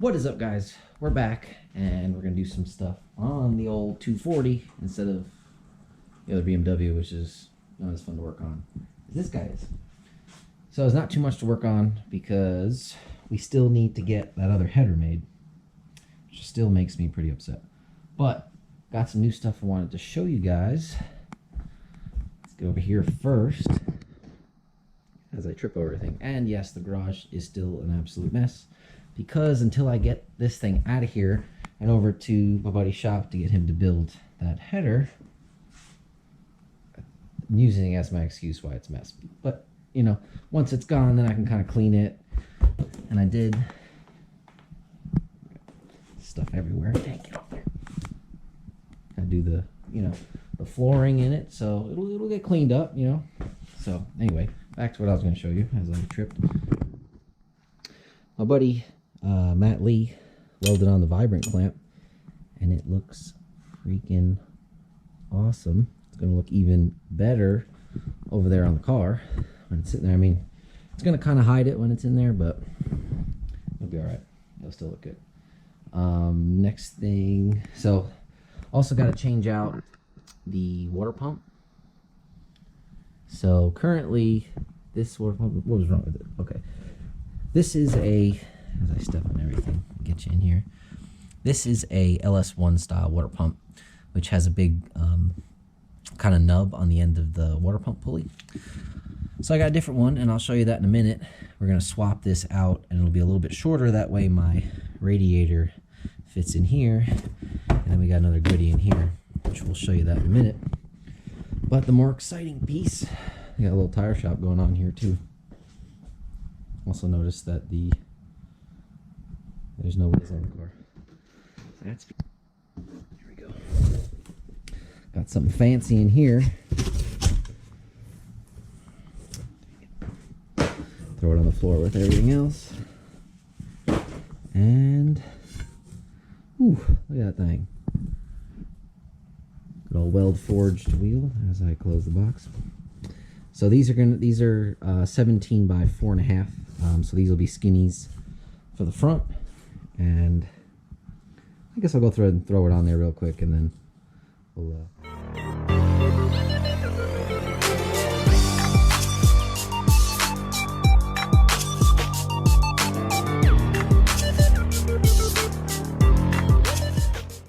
What is up, guys? We're back and we're gonna do some stuff on the old 240 instead of the other BMW, which is not as fun to work on as this guy is. So it's not too much to work on because we still need to get that other header made, which still makes me pretty upset. But got some new stuff I wanted to show you guys. Let's go over here first as I trip over everything. And yes, the garage is still an absolute mess, because until I get this thing out of here and over to my buddy's shop to get him to build that header, I'm using it as my excuse why it's a mess. But, you know, once it's gone, then I can kind of clean it. And I did. Stuff everywhere. Dang, get off there. I do the, you know, the flooring in it, so it'll get cleaned up, you know. So, anyway, back to what I was going to show you as I tripped. My buddy Matt Lee welded on the vibrant clamp, and it looks freaking awesome. It's gonna look even better over there on the car when it's sitting there. I mean, it's gonna kind of hide it when it's in there, but it'll be all right. It'll still look good. Next thing, so also got to change out the water pump. So currently this water pump, what was wrong with it? Okay, this is a, as I step on everything, get you in here. This is a LS1 style water pump, which has a big kind of nub on the end of the water pump pulley. So I got a different one, and I'll show you that in a minute. We're going to swap this out, and it'll be a little bit shorter. That way my radiator fits in here. And then we got another goodie in here, which we'll show you that in a minute. But the more exciting piece, we got a little tire shop going on here too. Also notice that there's no wheels on the car. That's, here we go. Got something fancy in here. Throw it on the floor with everything else. And ooh, look at that thing. Good old weld forged wheel as I close the box. So these are 17 by 4.5. So these will be skinnies for the front. And I guess I'll go through and throw it on there real quick, and then we'll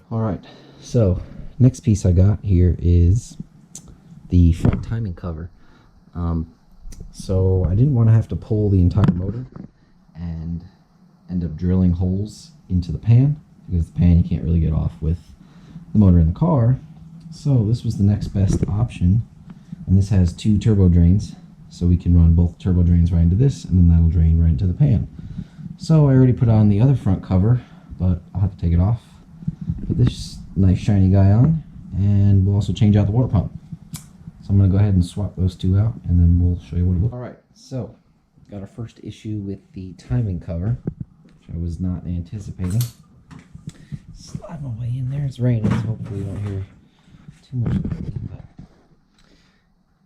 all right, so next piece I got here is the front timing cover. So I didn't want to have to pull the entire motor and end up drilling holes into the pan, because the pan you can't really get off with the motor in the car. So this was the next best option, and this has 2 turbo drains, so we can run both turbo drains right into this, and then that'll drain right into the pan. So I already put on the other front cover, but I'll have to take it off, put this nice shiny guy on, and we'll also change out the water pump. So I'm going to go ahead and swap those 2 out, and then we'll show you what it looks like. Alright, so got our first issue with the timing cover, which I was not anticipating. Slide my way in there. It's raining, so hopefully you don't hear too much of it. But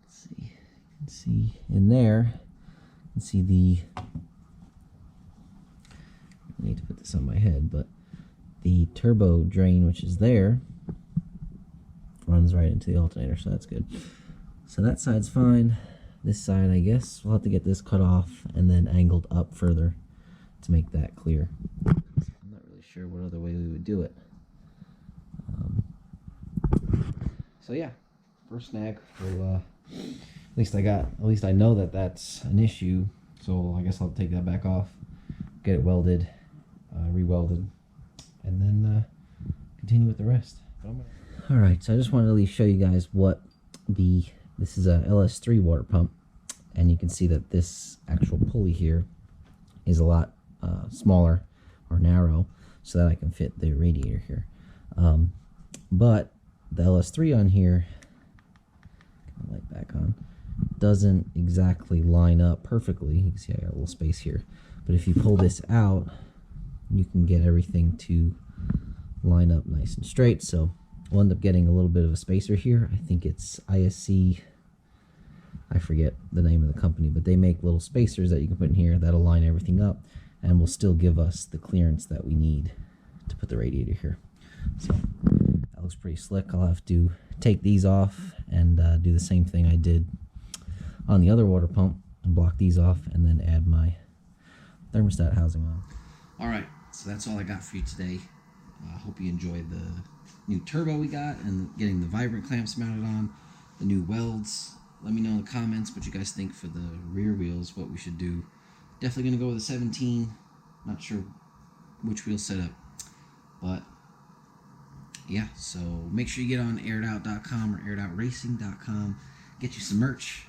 let's see. You can see in there. You can see the. I need to put this on my head, but the turbo drain, which is there, runs right into the alternator, so that's good. So that side's fine. This side, I guess we'll have to get this cut off and then angled up further to make that clear. I'm not really sure what other way we would do it. So yeah, first snag. We'll, at least I know that that's an issue. So I guess I'll take that back off, get it welded, re-welded, and then continue with the rest. All right, so I just wanted to at least show you guys what this is a Ls3 water pump, and you can see that this actual pulley here is a lot smaller or narrow, so that I can fit the radiator here. But the Ls3 on here, light back on, doesn't exactly line up perfectly. You can see I got a little space here, but if you pull this out, you can get everything to line up nice and straight. So we'll end up getting a little bit of a spacer here. I think it's ISC, I forget the name of the company, but they make little spacers that you can put in here that'll line everything up. and will still give us the clearance that we need to put the radiator here. So that looks pretty slick. I'll have to take these off and do the same thing I did on the other water pump and block these off and then add my thermostat housing on. Alright, so that's all I got for you today. I hope you enjoyed the new turbo we got and getting the vibrant clamps mounted on, the new welds. Let me know in the comments what you guys think for the rear wheels, what we should do. Definitely going to go with a 17. Not sure which wheel setup. But yeah, so make sure you get on airedout.com or airedoutracing.com. Get you some merch.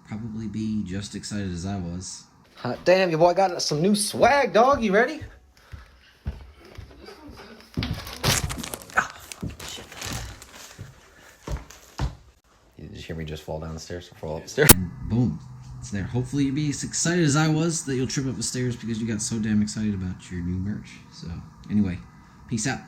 Probably be just excited as I was. Hot damn, your boy got some new swag, dog. You ready? Did you hear me just fall down the stairs or fall up the stairs? And boom, it's there. Hopefully you'll be as excited as I was that you'll trip up the stairs because you got so damn excited about your new merch. So anyway, peace out.